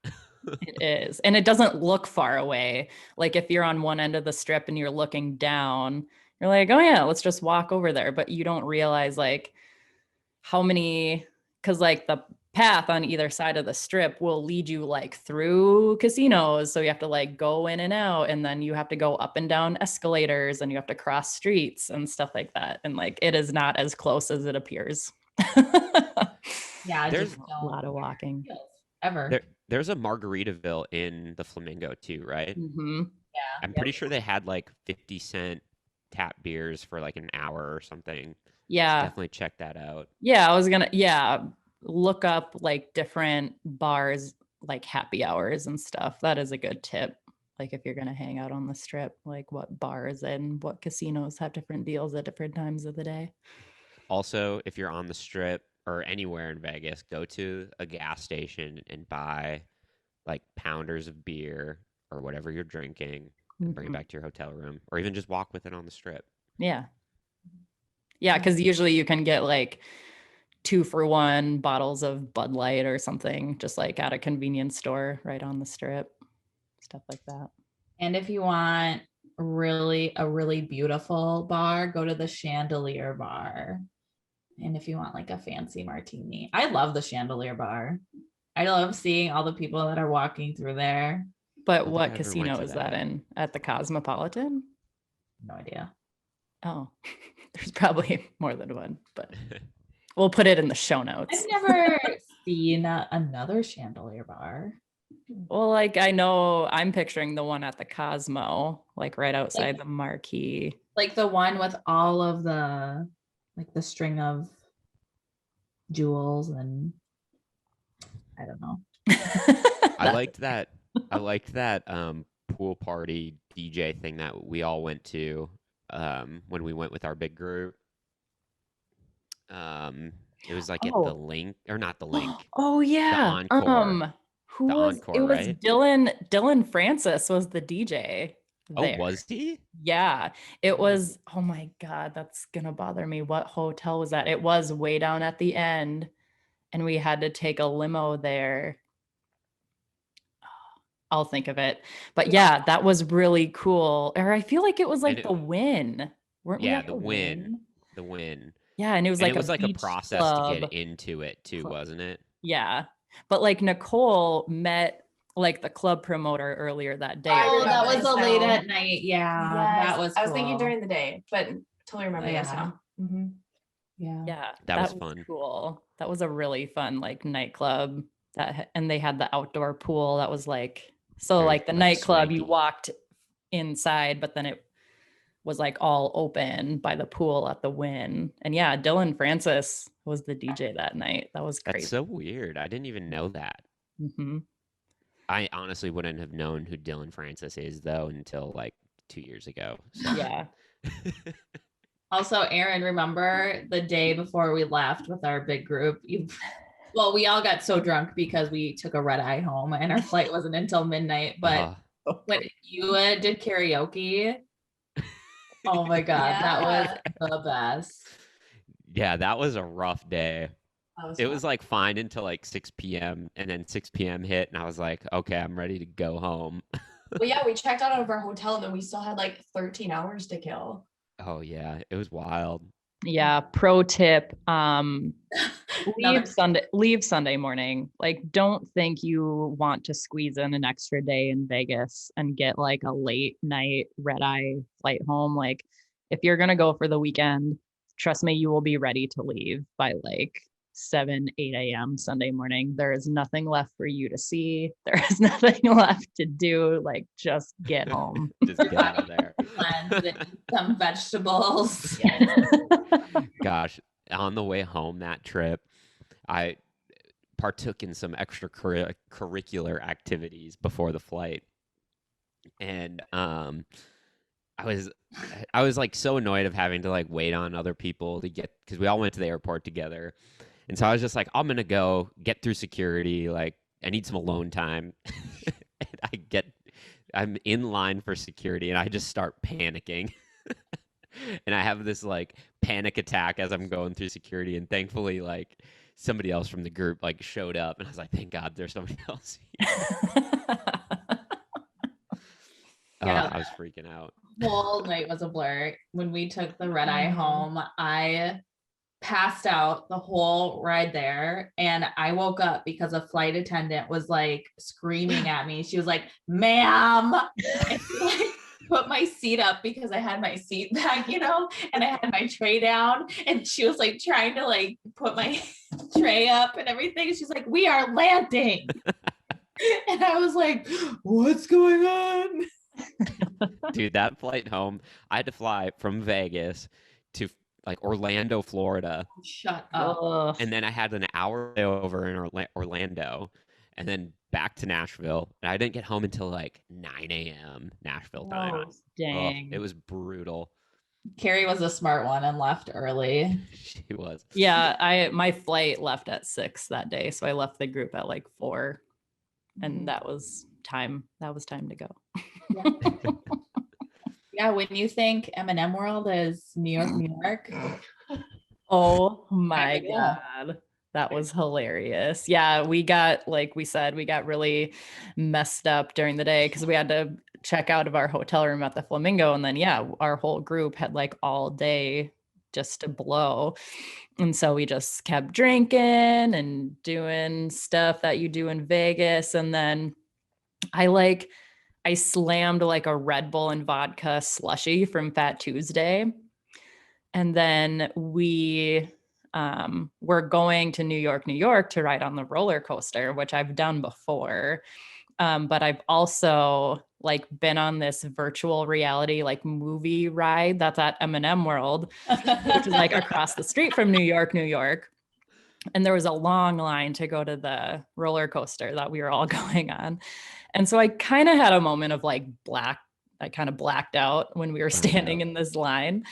C: It is. And it doesn't look far away. Like if you're on one end of the strip and you're looking down, you're like, oh yeah, let's just walk over there. But you don't realize like how many, because like the path on either side of the strip will lead you like through casinos. So you have to like go in and out, and then you have to go up and down escalators, and you have to cross streets and stuff like that. And like it is not as close as it appears.
D: Yeah,
B: There's
D: just
C: A lot of walking.
D: ever.
B: There's a Margaritaville in the Flamingo too, right?
C: Mm-hmm.
D: Yeah.
B: I'm pretty sure they had like 50-cent tap beers for like an hour or something.
C: Yeah.
B: Definitely check that out.
C: Yeah, I was gonna, look up like different bars, like happy hours and stuff. That is a good tip. Like if you're gonna hang out on the strip, like what bars and what casinos have different deals at different times of the day.
B: Also, if you're on the strip or anywhere in Vegas, go to a gas station and buy like pounders of beer or whatever you're drinking and bring it
C: Mhm.
B: back to your hotel room, or even just walk with it on the strip.
C: Yeah. Yeah, because usually you can get like 2-for-1 bottles of Bud Light or something, just like at a convenience store right on the strip, stuff like that.
D: And if you want a really beautiful bar, go to the Chandelier Bar. And if you want like a fancy martini, I love the Chandelier Bar. I love seeing all the people that are walking through there.
C: But
B: I
C: what
B: ever went
C: casino
B: to
C: is that
B: that.
C: in? At the Cosmopolitan?
D: No idea.
C: Oh, there's probably more than one, but we'll put it in the show notes.
D: I've never seen another Chandelier Bar.
C: Well, like I know I'm picturing the one at the Cosmo, like right outside the marquee.
D: Like the one with all of the string of jewels, and I don't know.
B: I liked that pool party DJ thing that we all went to when we went with our big group. It was like at the Link, or not the Link.
C: Oh yeah.
B: The Encore.
C: Who
B: The
C: was
B: Encore,
C: it? Was
B: right?
C: Dylan Francis was the DJ there.
B: Oh, was he?
C: Yeah, it was. Oh my God, that's gonna bother me. What hotel was that? It was way down at the end, and we had to take a limo there. I'll think of it. But yeah, that was really cool. Or I feel like it was like the Win. Weren't we at
B: the Win. The Win.
C: Yeah, and it was
B: And
C: like
B: it was like a
C: beach
B: process
C: club
B: to get into it too, wasn't it?
C: Yeah. But like Nicole met like the club promoter earlier that day.
D: Oh, that was
E: this
D: a late
E: now.
D: at night. Yeah,
E: Yes,
D: that was.
E: I was thinking
D: cool.
E: during the day, but totally remember this
D: Yeah.
E: now. Mhm.
D: Yeah.
C: Yeah,
B: That was fun.
C: Cool. That was a really fun like nightclub and they had the outdoor pool that was like, so
B: Very,
C: like the
B: like,
C: nightclub you
B: swanky.
C: walked inside, but then it was like all open by the pool at the Win. And yeah, Dylan Francis was the DJ that night. That was great.
B: That's so weird. I didn't even know that.
C: Mm-hmm.
B: I honestly wouldn't have known who Dylan Francis is though until like 2 years ago. So.
C: Yeah.
D: Also, Aaron, remember the day before we left with our big group? We all got so drunk because we took a red eye home and our flight wasn't until midnight. But when you did karaoke, oh my God, that was the best.
B: Yeah, that was a rough day.
E: It
B: was like fine until like 6 p.m. and then 6 p.m. hit and I was like, okay, I'm ready to go home.
E: Well, yeah, we checked out of our hotel and then we still had like 13 hours to kill.
B: Oh yeah, it was wild.
C: Yeah, pro tip, leave Sunday morning. Like don't think you want to squeeze in an extra day in Vegas and get like a late night red eye flight home. Like if you're going to go for the weekend, trust me, you will be ready to leave by like 7, 8 a.m. Sunday morning. There is nothing left for you to see. There is nothing left to do. Like just get home.
B: Just get out of there.
D: Some vegetables.
B: Gosh, on the way home that trip, I partook in some extracurricular activities before the flight. And I was like so annoyed of having to like wait on other people to get, because we all went to the airport together. And so I was just like, I'm going to go get through security. Like I need some alone time. And I'm in line for security and I just start panicking. And I have this like panic attack as I'm going through security, and thankfully like somebody else from the group like showed up, and I was like, thank God there's somebody else here.
D: Yeah.
B: I was freaking out.
D: Whole night was a blur. When we took the red eye home, I passed out the whole ride there, and I woke up because a flight attendant was like screaming at me. She was like, ma'am, and she, like, put my seat up because I had my seat back, you know, and I had my tray down, and she was like trying to like put my tray up and everything. She's like, we are landing. And I was like, what's going on?
B: Dude, that flight home, I had to fly from Vegas to like Orlando, Florida.
D: Shut up.
B: And then I had an hour over in Orlando, and then back to Nashville. And I didn't get home until like 9 a.m. Nashville time.
C: Dang.
B: It was brutal.
D: Kari was a smart one and left early.
B: She was.
C: Yeah, my flight left at 6 that day, so I left the group at like 4, and that was time to go.
D: Yeah, when you think M&M World is New York.
C: Oh my God. That was hilarious. Yeah, we got, like we said, we got really messed up during the day because we had to check out of our hotel room at the Flamingo. And then, yeah, our whole group had like all day just to blow. And so we just kept drinking and doing stuff that you do in Vegas. And then I slammed like a Red Bull and vodka slushy from Fat Tuesday. And then we were going to New York to ride on the roller coaster, which I've done before. But I've also like been on this virtual reality like movie ride that's at M&M World, which is like across the street from New York. And there was a long line to go to the roller coaster that we were all going on. And so I kind of had a moment of like I kind of blacked out when we were standing in this line.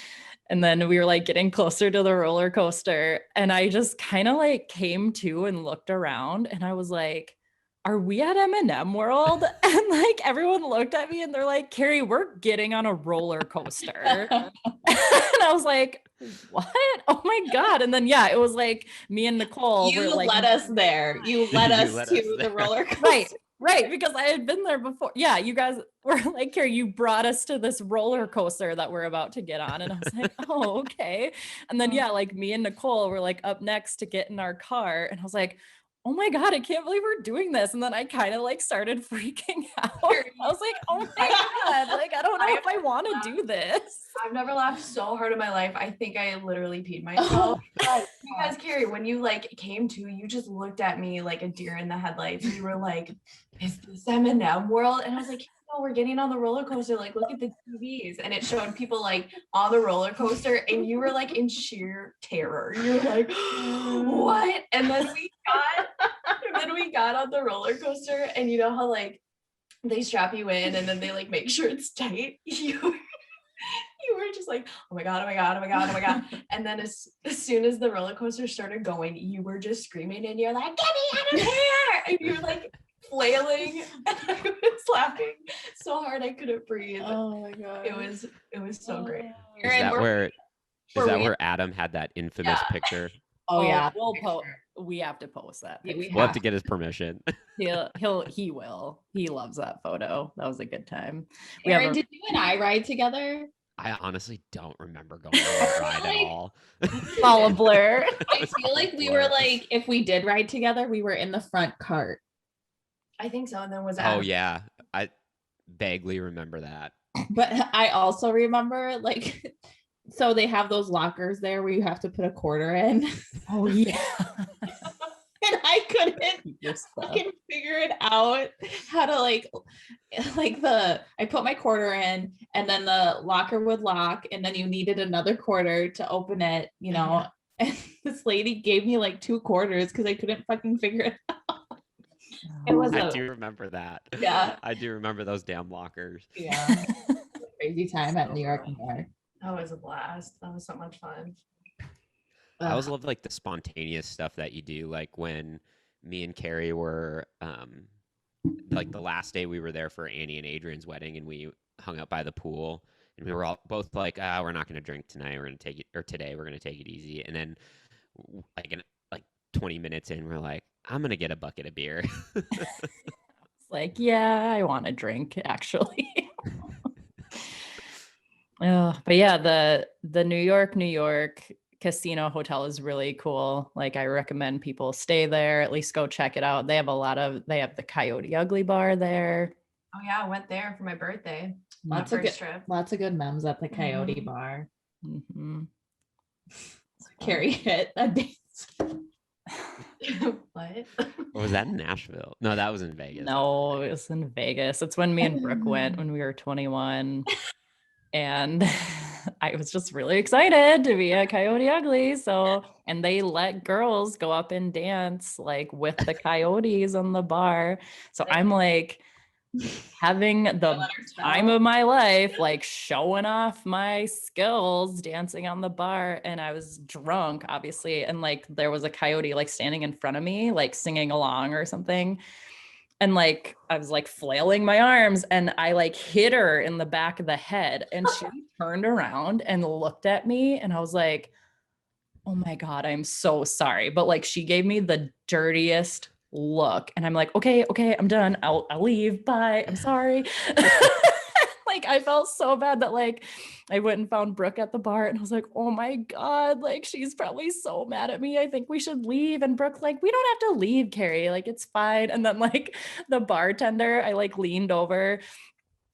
C: And then we were like getting closer to the roller coaster. And I just kind of like came to and looked around, and I was like, are we at M&M World? And like everyone looked at me and they're like, Kari, we're getting on a roller coaster. And I was like, what? Oh my God. And then, yeah, it was like me and Nicole.
D: You
C: were like,
D: led us there. You led us to the roller coaster.
C: Right. Because I had been there before. Yeah. You guys were like, Kari, you brought us to this roller coaster that we're about to get on. And I was like, oh, okay. And then, yeah, like me and Nicole were like up next to get in our car. And I was like, oh my God, I can't believe we're doing this. And then I kind of like started freaking out. I was like, oh my God, like, I don't know if I want to do this.
E: I've never laughed so hard in my life. I think I literally peed myself. Because Kari, when you like came to, you just looked at me like a deer in the headlights. And you were like, is this M&M World? And I was like, no, we're getting on the roller coaster. Like, look at the TVs. And it showed people like on the roller coaster, and you were like in sheer terror. You were like, what? And then we got on the roller coaster, and you know how like they strap you in and then they like make sure it's tight. You were just like, oh my God, oh my God, oh my God, oh my God. And then as soon as the roller coaster started going, you were just screaming and you're like, get me out of here. And you were like flailing, and I was laughing so hard I couldn't breathe.
D: Oh my God.
E: It was so great.
B: Is that where Adam had that infamous picture?
D: Oh yeah.
C: We have to post that.
D: Yeah,
B: we'll have to get his permission.
C: He will. He loves that photo. That was a good time.
D: Aaron, did you and I ride together?
B: I honestly don't remember going on that ride at all.
C: All a blur.
D: I feel like we were like, if we did ride together, we were in the front cart.
E: I think so. And then was
B: Oh yeah, I vaguely remember that.
D: But I also remember like, so they have those lockers there where you have to put a quarter in.
C: Oh yeah.
D: And I couldn't fucking figure it out how to like I put my quarter in, and then the locker would lock, and then you needed another quarter to open it, you know. And this lady gave me like 2 quarters because I couldn't fucking figure it out.
B: I do remember that.
D: Yeah.
B: I do remember those damn lockers.
D: Yeah. Crazy time at New York.
E: That was a blast. That was so much fun.
B: I always love like the spontaneous stuff that you do, like when me and Kari were like the last day we were there for Annie and Adrian's wedding, and we hung out by the pool, And we were all both like, we're not going to drink tonight. We're going to take it, or today we're going to take it easy. And then like 20 minutes in, we're like, I'm going to get a bucket of beer.
C: It's like, yeah, I want a drink actually. But yeah, the New York casino hotel is really cool. Like I recommend people stay there, at least go check it out. They have the Coyote Ugly bar there.
E: Oh yeah, I went there for my birthday.
D: Lots of good memes at the Coyote bar.
C: Mm-hmm.
D: Kari hit a dance.
E: What?
B: Or was that in Nashville? No, that was in Vegas.
C: No, it was in Vegas. It's when me and Brooke went when we were 21. And I was just really excited to be at Coyote Ugly. So, and they let girls go up and dance like with the coyotes on the bar. So I'm like having the time of my life, like showing off my skills, dancing on the bar. And I was drunk, obviously. And like there was a coyote like standing in front of me, like singing along or something. And like I was like flailing my arms and I like hit her in the back of the head and she turned around and looked at me and I was like, oh my God, I'm so sorry. But like she gave me the dirtiest look and I'm like, okay, I'm done. I'll leave. Bye. I'm sorry. Like I felt so bad that like I went and found Brooke at the bar and I was like, oh my God, like she's probably so mad at me. I think we should leave. And Brooke like, we don't have to leave, Kari. Like it's fine. And then like the bartender, I like leaned over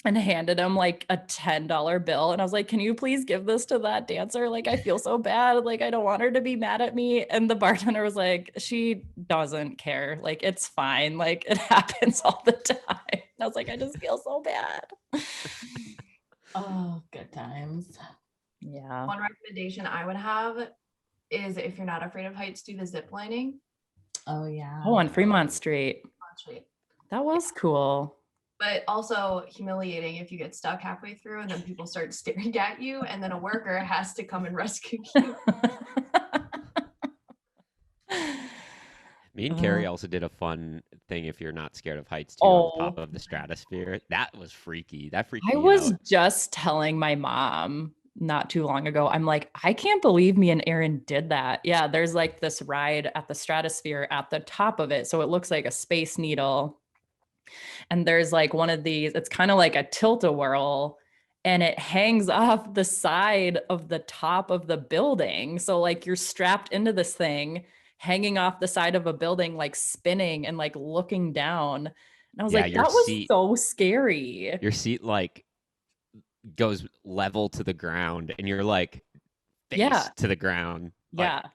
C: and handed him like a $10 bill. And I was like, can you please give this to that dancer? Like, I feel so bad. Like, I don't want her to be mad at me. And the bartender was like, she doesn't care. Like, it's fine. Like, it happens all the time. And I was like, I just feel so bad.
D: Oh, good times.
C: Yeah.
E: One recommendation I would have is if you're not afraid of heights, do the zip lining.
D: Oh, yeah.
C: Oh, on Fremont Street. That was cool.
E: But also humiliating if you get stuck halfway through and then people start staring at you and then a worker has to come and rescue you.
B: Me and Kari also did a fun thing if you're not scared of heights too on top of the stratosphere. That was freaky. That freaked me out.
C: I was just telling my mom not too long ago. I'm like, I can't believe me and Aaron did that. Yeah, there's like this ride at the stratosphere at the top of it. So it looks like a space needle. And there's like one of these, it's kind of like a tilt-a-whirl and it hangs off the side of the top of the building. So like you're strapped into this thing hanging off the side of a building, like spinning and like looking down. And I was like, that was so scary.
B: Your seat like goes level to the ground and you're like face to the ground. Like not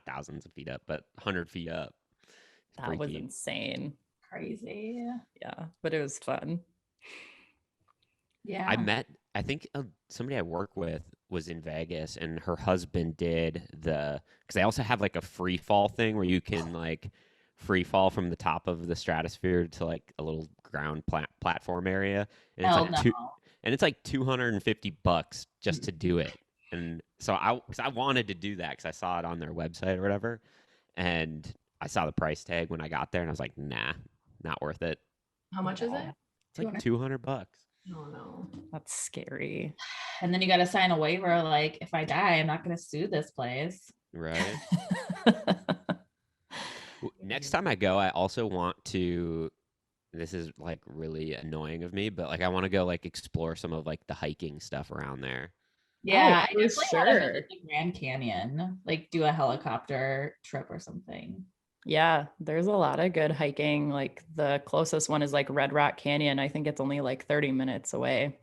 B: thousands of feet up, but 100 feet up.
C: That was insane.
D: Crazy.
C: Yeah, but it was fun.
D: Yeah.
B: I think somebody I work with was in Vegas and her husband did because they also have like a free fall thing where you can like free fall from the top of the stratosphere to like a little ground platform area. And it's like $250 just to do it. And so I wanted to do that because I saw it on their website or whatever. And I saw the price tag when I got there and I was like, nah, not worth it.
E: How much is it?
B: It's like $200.
E: Oh no.
C: That's scary.
D: And then you got to sign a waiver like, if I die, I'm not going to sue this place.
B: Right. Next time I go, I also want to, this is like really annoying of me, but like I want to go like explore some of like the hiking stuff around there.
D: Yeah, I just sure. The Grand Canyon, like do a helicopter trip or something.
C: Yeah, there's a lot of good hiking. Like the closest one is like Red Rock Canyon. I think it's only like 30 minutes away.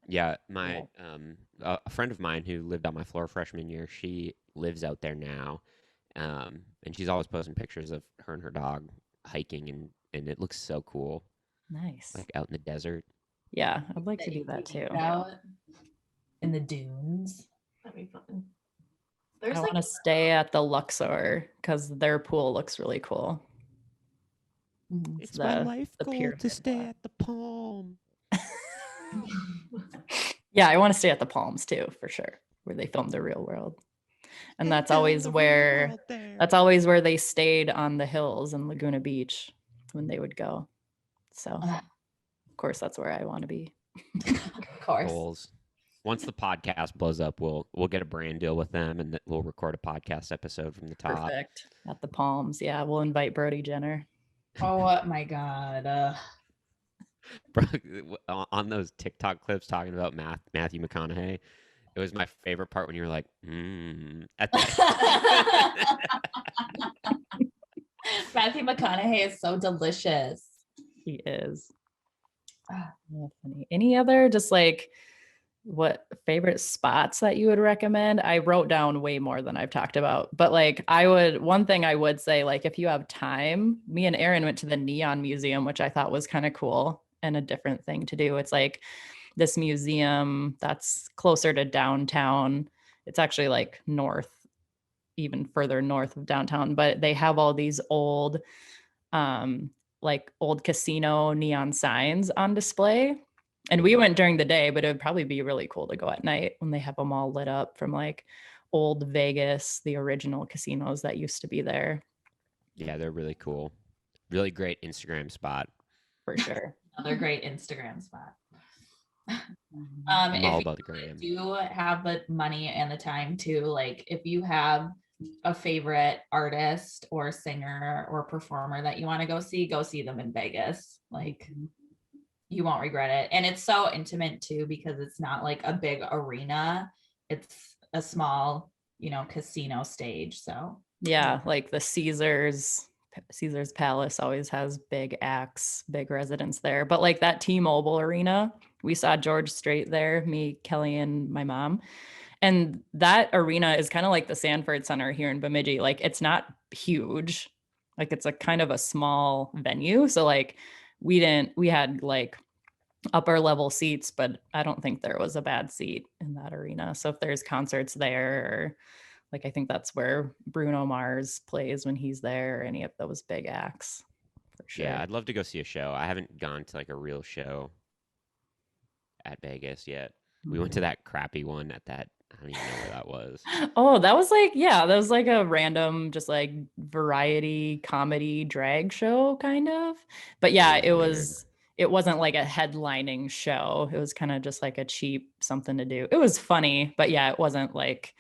B: Yeah, my a friend of mine who lived on my floor freshman year, she lives out there now, and she's always posting pictures of her and her dog hiking, and it looks so cool.
C: Nice,
B: like out in the desert.
C: Yeah, I'd like to do that too.
D: Out in the dunes,
E: that'd be fun.
C: I want to stay at the Luxor because their pool looks really cool.
B: It's my life goal to stay at the Palm.
C: Yeah, I want to stay at the Palms too, for sure, where they filmed The Real World. And that's always where they stayed on the hills in Laguna Beach when they would go. So, of course, that's where I want to be.
D: Of course.
B: Goals. Once the podcast blows up, we'll get a brand deal with them, and we'll record a podcast episode from the top.
C: Perfect. At the Palms. Yeah, we'll invite Brody Jenner.
D: Oh my God.
B: On those TikTok clips talking about Matthew McConaughey, it was my favorite part when you were like,
D: Matthew McConaughey is so delicious.
C: He is. Yeah, funny. Any other just like what favorite spots that you would recommend? I wrote down way more than I've talked about, but like one thing I would say, like if you have time, me and Aaron went to the Neon Museum, which I thought was kind of cool and a different thing to do. It's like this museum that's closer to downtown. It's actually like even further north of downtown, but they have all these old old casino neon signs on display. And we went during the day, but it would probably be really cool to go at night when they have them all lit up from like old Vegas, the original casinos that used to be there.
B: Yeah, they're really cool. Really great Instagram spot.
C: For sure.
D: Another great Instagram spot.
B: I'm all
D: If
B: about the gram.
D: you do have the money and the time to, like, if you have a favorite artist or singer or performer that you want to go see them in Vegas. Like, you won't regret it. And it's so intimate too, because it's not like a big arena. It's a small, casino stage. So
C: yeah, like the Caesars Palace always has big acts, big residents there. But like that T-Mobile Arena, we saw George Strait there, me, Kelly, and my mom. And that arena is kind of like the Sanford Center here in Bemidji. Like it's not huge. Like it's a kind of a small venue. So like we had like upper level seats, but I don't think there was a bad seat in that arena. So if there's concerts there, or like I think that's where Bruno Mars plays when he's there, or any of those big acts. For sure.
B: Yeah, I'd love to go see a show. I haven't gone to like a real show at Vegas yet. We went to that crappy one at that, I don't even know where that was.
C: Oh, that was like a random, just like variety comedy drag show kind of. But yeah, it wasn't like a headlining show. It was kind of just like a cheap something to do. It was funny, but yeah, it wasn't like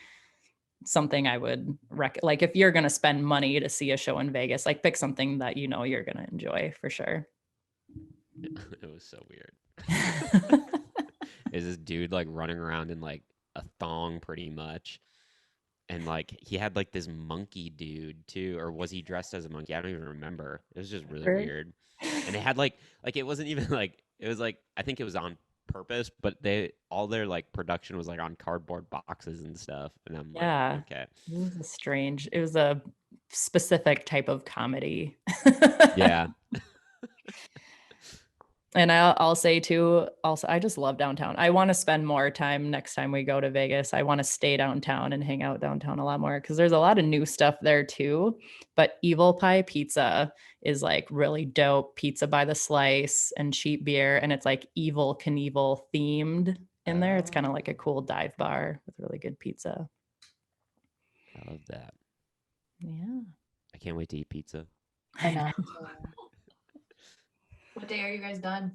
C: something I would like if you're going to spend money to see a show in Vegas, like pick something that you're going to enjoy for sure.
B: It was so weird. Is this dude like running around in like a thong pretty much, and like he had like this monkey dude too, or was he dressed as a monkey? I don't even remember. It was just really weird. And they had like it wasn't even like, it was like, I think it was on purpose, but all their like production was like on cardboard boxes and stuff, and I'm like, okay,
C: it was a specific type of comedy.
B: Yeah.
C: And I'll say too, also, I just love downtown. I want to spend more time next time we go to Vegas. I want to stay downtown and hang out downtown a lot more, because there's a lot of new stuff there too. But Evil Pie Pizza is like really dope pizza by the slice and cheap beer. And it's like Evel Knievel themed in there. It's kind of like a cool dive bar with really good pizza.
B: I love that.
C: Yeah.
B: I can't wait to eat pizza.
D: I know.
E: What day are you guys done?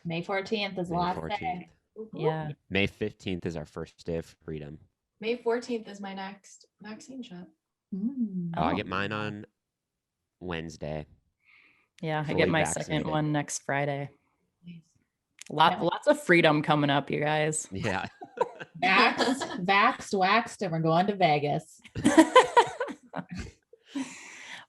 D: May 14th is the last day.
C: Yeah.
B: May 15th is our first day of freedom.
E: May 14th is my next vaccine shot.
B: Oh, I get mine on Wednesday.
C: Yeah, I
B: Fully
C: get my
B: vaccinated.
C: second one next Friday.
E: Nice.
C: Lots of freedom coming up, you guys.
B: Yeah.
D: Vaxxed, waxed, and we're going to Vegas.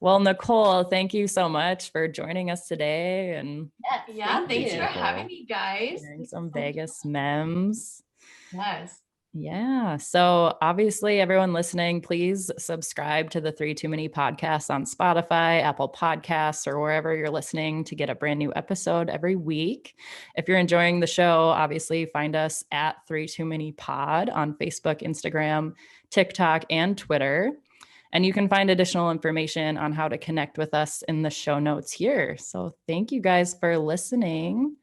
C: Well, Nicole, thank you so much for joining us today and
E: Yeah, thanks
B: you,
E: for
B: Nicole.
E: having me, guys.
C: sharing some Vegas memes.
E: Yes.
C: Yeah. So obviously, everyone listening, please subscribe to the 3 Too Many podcasts on Spotify, Apple Podcasts, or wherever you're listening to get a brand new episode every week. If you're enjoying the show, obviously find us at 3 Too Many Pod on Facebook, Instagram, TikTok, and Twitter. And you can find additional information on how to connect with us in the show notes here. So thank you guys for listening.